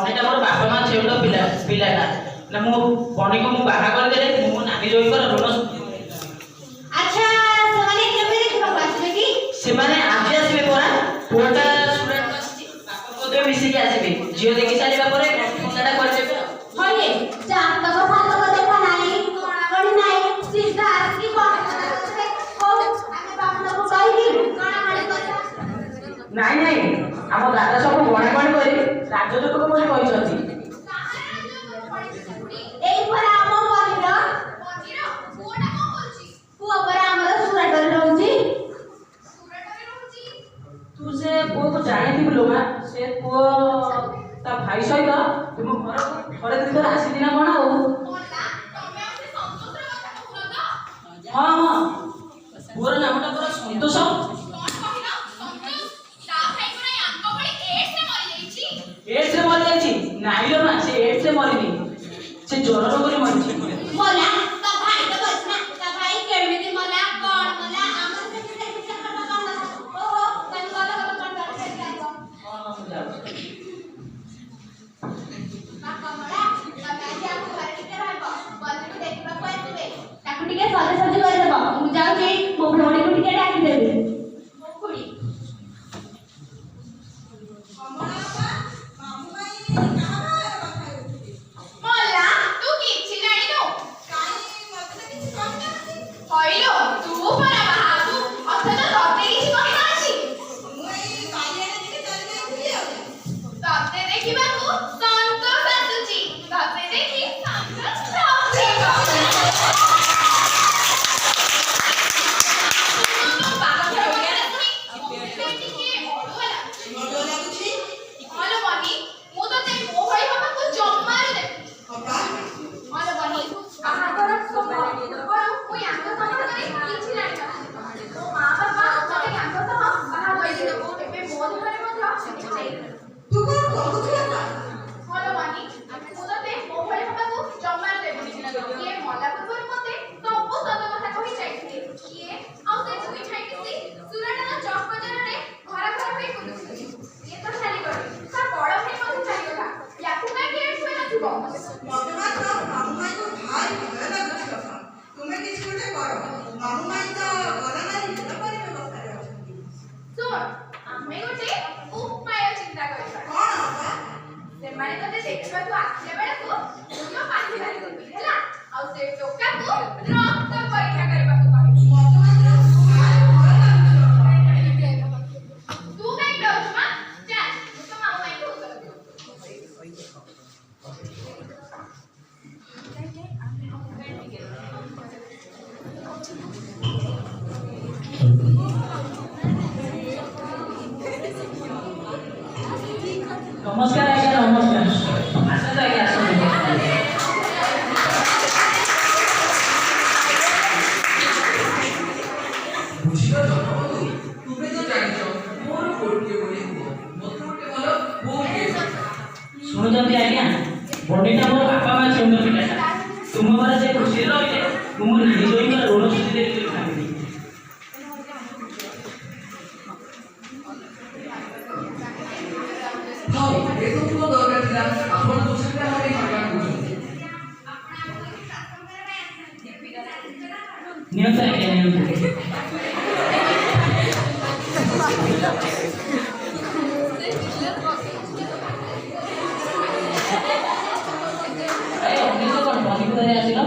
ବନିଟା ମୋର ବାପା ମା ଝିଅର ପିଲାଟା ନା ମୁଁ ବନିକୁ ମୁଁ ବାହା କରିଦେଲେ ମୁଁ ମୋ ନାନୀ ଜୋଇଙ୍କର ଋଣ ଆଚ୍ଛା ସେମାନେ କେବେ ଦେଖିବାକୁ ଆସିବେ କି? ସେମାନେ ଆଜି ଆସିବେ ପରା ପୁଅଟା ସୁରଟ ଆସିଛି ବାପା ମଧ୍ୟ ମିଶିକି ଆସିବେ ଝିଅ ଦେଖି ସାରିବା ପରେ କଥାଟା କରିଦେବେ ଆଉ ହଇଏ ଜାତକ ଫାତକ ଦେଖା ନାହିଁ ଗଣାଗଣି ନାହିଁ ସିଧା ଆସିକି କଣ କଥା କହୁଥିଲେ ହଉ ଆମେ ବାବୁଙ୍କୁ କହିବି ଗଣାଗଣି କରିବା। ନାଇଁ ନାଇଁ ଆମ ଦାଦା ସବୁ ଗଣାଗଣି କରି ରାଜଯୋଟକ ବୋଲି କହିଛନ୍ତି। ଏଇ ପରା ଆମ ବନିର ପୁଅଟା କଣ କରୁଛି? ପୁଅ ପରା ଆମର ସୁରଟରେ ରହୁଛି। ତୁ ସେ ପୁଅକୁ ଜାଣିଥିବୁ ଲୋ ମା ସେ ପୁଅ ତା ଭାଇ ସହିତ ତୁମ ଘରକୁ ଥରେ ଦୁଇଥର ଆସିଛି ନା କଣ ଆଉ ହଁ ହଁ ପୁଅର ନାମଟା ପୁରା ସନ୍ତୋଷ। ଏଡ୍ସରେ ମରିଯାଇଛି ନାଇଁ ଲୋ ମା ସେ ଏଡ୍ସରେ ମରିନି ସେ ଜ୍ୱର ରୋଗରେ ମରିଛି। ମଲା ତା ଭାଇ ତ ବସି ନା ତା ଭାଇ କେମିତି ମଲା କଣ ମଲା ଆମର ସେଠି ସେଠି କଥା କଣ ଓହୋ ତମେ ଗଲ କଣ ସେଠି ଆସିବ ହଁ ମୁଁ ଯାଉଛି। କମଳା ତମେ ଆଜି ଆମ ଘରେ ଟିକେ ରହିବ ବନ୍ଧୁକୁ ଦେଖିବାକୁ ଆସିବେ ତାକୁ ଟିକେ ସଜାସଜି କରିଦେବ ମୁଁ ଯାଉଛି ମୋ ଭଉଣୀକୁ ଟିକେ ଡାକିଦେବି ମୋ ଖୁଡ଼ି ମଲା ତୁ କିଛି ଜାଣିନୁ ହଇଲୋ ତୁ ପରା ବାହାରୁ ଅଥଚ ତତେ କିଛି କହିବା ଅଛି ତତେ ଦେଖିବାକୁ ସନ୍ତୋଷ ଆସୁଛି ତତେ ଦେଖି ସନ୍ତୋଷ ଦେଖିବାକୁ ଆସିଲା ବେଳକୁ ମୁଣ୍ଡ ପାଖି ଧରିଦେବି ହେଲା ଆଉ ସେ ଟୋକାକୁ ରକ୍ତ ପରୀକ୍ଷା କରିବାକୁ କହିବି ତୁ କାଇଁ ଡରୁଛୁ ମା ଚାଲ ମୁଁ ତ ମାମୁ ମାଇଁକୁ ଉତ୍ତର ଦେବି। ନମସ୍କାର ଆଜ୍ଞା ନମସ୍କାର ଆସନ୍ତୁ ଆଜ୍ଞା ଆସନ୍ତୁ। ଶୁଣୁଛନ୍ତି ଆଜ୍ଞା ବନିଟା ମୋର ବାପା ମା ଝିଅଙ୍କ ପିଲାଟା ତୁମ ଘରେ ସେ ଖୁସିରେ ରହିଲେ ମୁଁ ମୋ ନାନୀ ଜୋଇଙ୍କର ଋଣ ସୁଝି ଦେବି ବୋଲି ଭାବିଲି। ନିଅନ୍ତୁ ଆଜ୍ଞା ନିଅନ୍ତୁ। ଅନ୍ୟ କଣ ବନିକୁ ଧରି ଆସିଲ?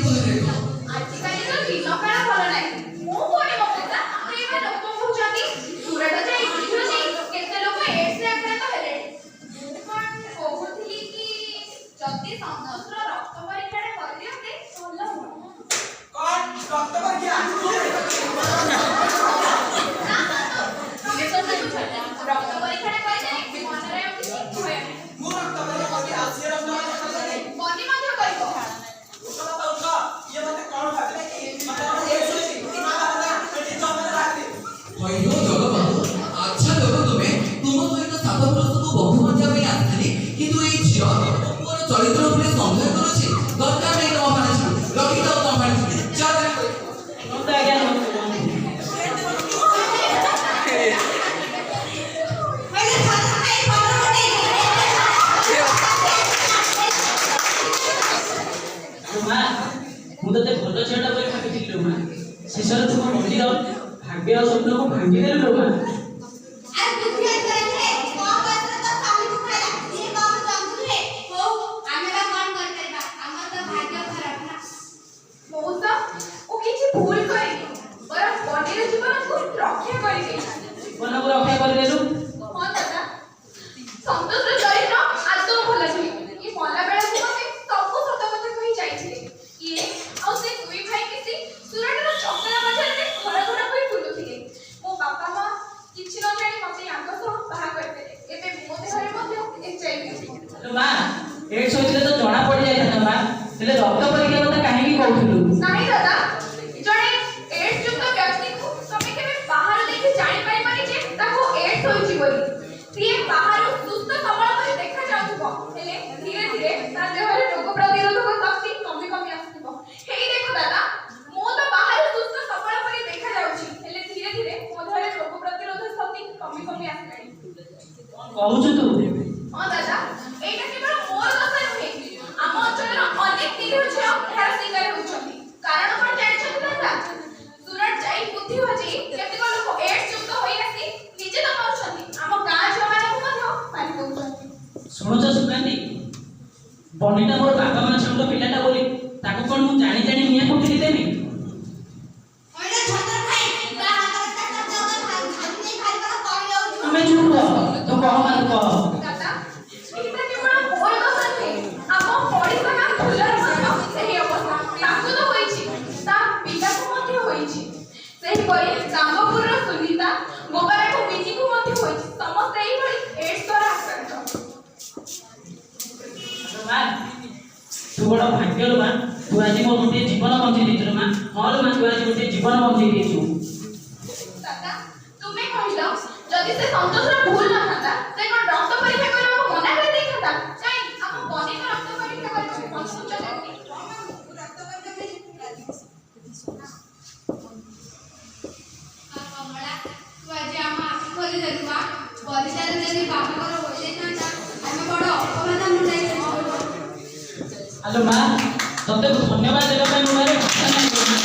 ଆଜିକାଲି ତ ଦିନ କାଳ ଭଲ ନାହିଁ। ହଇଲୋ ଜଗବନ୍ଧୁ, ଆଚ୍ଛା ଜଗ ତୁମେ ତୁମ ସହିତ 7 ବର୍ଷକୁ ବନ୍ଧୁ ବଞ୍ଚିବା ପାଇଁ ଆସିଥିଲି, କିନ୍ତୁ ଏଇ ଝିଅ ମୋର ଚରିତ୍ର ଉପରେ ସନ୍ଦେହ କରୁଛି। ଦରକାର ନାହିଁ ତମ ପାଣି ଛାଡ଼ି, ରଖିଥାଉ ତମ ପାଣି ଛାଡ଼ି। ନମସ୍ତେ ଆଜ୍ଞା, ନମସ୍ତେ। ମା, ମୁଁ ତତେ ଭଲ ଝିଅଟା ବୋଲି ଭାବିଥିଲି ଲୋ ମା। ଶେଷରେ ତୁମ ମନ୍ଦିର ଭାଗ୍ୟ ଆଉ ସ୍ୱପ୍ନକୁ ଭାଙ୍ଗିଦେଲୁ ଲୋ ମା। ଜୀବନକୁ ରକ୍ଷା କରିଦେଲୁ। ଲୋ ମା, ଏଡ୍ସ ହୋଇଥିଲେ ତ ଜଣା ପଡି ଯାଇଥାନ୍ତା ମା। ହେଲେ ରକ୍ତ ପରୀକ୍ଷା କଥା କାହିଁକି କହୁଥିଲୁ? ନାହିଁ ଦାଦା, ଜଣେ ଏଡ୍ସ ଯୁକ୍ତ ବ୍ୟକ୍ତିକୁ ତମେ କେବେ ବାହାରୁ ଦେଖି ଜାଣିପାରିବନି ଯେ ତାକୁ ଏଡ୍ସ ହୋଇଛି ବୋଲି। ସିଏ ବାହାରୁ ସୁସ୍ଥ ସବଳ ପରି ଦେଖାଯାଉଥିବ, ହେଲେ ଧୀରେ ଧୀରେ ତା ଦେହରେ ରୋଗ ପ୍ରତିରୋଧକ ଶକ୍ତି କମି କମି ଆସୁଥିବ। ହେଇ ଦେଖ ଦାଦା, ମୁଁ ତ ବାହାରୁ ସୁସ୍ଥ ସବଳ ପରି ଦେଖାଯାଉଛି, ହେଲେ ଧୀରେ ଧୀରେ ମୋ ଦେହରେ ରୋଗ ପ୍ରତିରୋଧକ ଶକ୍ତି କମି କମି ଆସିଲାଣି। କଣ କହୁଛୁ ତୁ? ହଁ ଦାଦା, ଏଇଟା କେବଳ ମୋର ଦୋଷ ନୁହେଁ। ଆମ ଅଞ୍ଚଳର ଅନେକ ନିରୀହ ଝିଅ ଏହାର ଶିକାର ହେଉଛନ୍ତି। କାରଣ କଣ ଜାଣିଛନ୍ତି ଦାଦା? ସୁରଟ ଯାଇ ବୁଦ୍ଧି ହଜେଇ କେତେକ ଲୋକ ଏଡ୍ସ ଯୁକ୍ତ ହୋଇ ଆସି ନିଜେ ତ ମରୁଛନ୍ତି, ଆମ ଗାଁ ଝିଅମାନଙ୍କୁ ମଧ୍ୟ ମାରି ଦଉଛନ୍ତି। ଶୁଣୁଛ ସୁକାନ୍ତି, ବନିଟା ମୋର ବାପା ମା ଛୋଟ ପିଲାଟା ବୋଲି ତାକୁ କଣ ମୁଁ ଜାଣି ଜାଣି ନିଆଁ କୁଟିକି ଦେବି? ଆମେ ଚୁପ କହ, ତୁ କହ ମା, ତୁ କହ। ଦାଦା, ଏଇଟା କେବଳ ମୋର ଦୋଷ ନୁହେଁ। ଆମ ପଡ଼ିଶା ଗାଁ ଫୁଲର ମଧ୍ୟ ସେହି ଅବସ୍ଥା। ତାକୁ ତ ହୋଇଛି, ତା ପିଲାକୁ ମଧ୍ୟ ହୋଇଛି। ସେହିପରି ଗାଙ୍ଗପୁରର ସୁନିତା, ଗୋବାରାକୁ ମିନିକୁ ମଧ୍ୟ ହୋଇଛି। ସମସ୍ତେ ଏଇଭଳି ଏଡ୍ସ ଦ୍ୱାରା ଆକ୍ରାନ୍ତ। ମା, ତୁ ବଡ଼ ଭାଗ୍ୟରୁ ମା, ତୁ ଆଜି ମୋ ଗୋଟିଏ ଜୀବନ ବଞ୍ଚେଇ ଦେଇଛୁ ମା। ହଁ ଲୋ ମା, ତୁ ଆଜି ଗୋଟିଏ ଜୀବନ ବଞ୍ଚେଇ ଦେଇଛୁ। ଦାଦା, ତୁମେ କହିଲ ଯଦି ସେ ସନ୍ତୋଷର ଭୁଲ ନଥାନ୍ତା, ସେ କଣ ରକ୍ତ ପରୀକ୍ଷା କରିବାକୁ ମନା କରିଦେଇଥାନ୍ତା? କାଇଁ ଆମ ବନିର ରକ୍ତ ପରୀକ୍ଷା କରିବାକୁ ପଛଘୁଞ୍ଚା ଦେଉନି? କମଳା, ତୁ ଆଜି ଆମ ଆଖି ଖୋଲିଦେଲୁ ମା। ବନିତାର ଯଦି ବାହାଘର ହୋଇଯାଇଥାନ୍ତା, ଆମେ ବଡ଼ ଅପବାଦ ମୁଣ୍ଡାଇଥାନ୍ତୁ। ଆଲୋ ମା, ତତେ ଧନ୍ୟବାଦ ଦେବା ପାଇଁ ମୋ ପାଖରେ ଭାଷା ନାହିଁ ଲୋ ମା।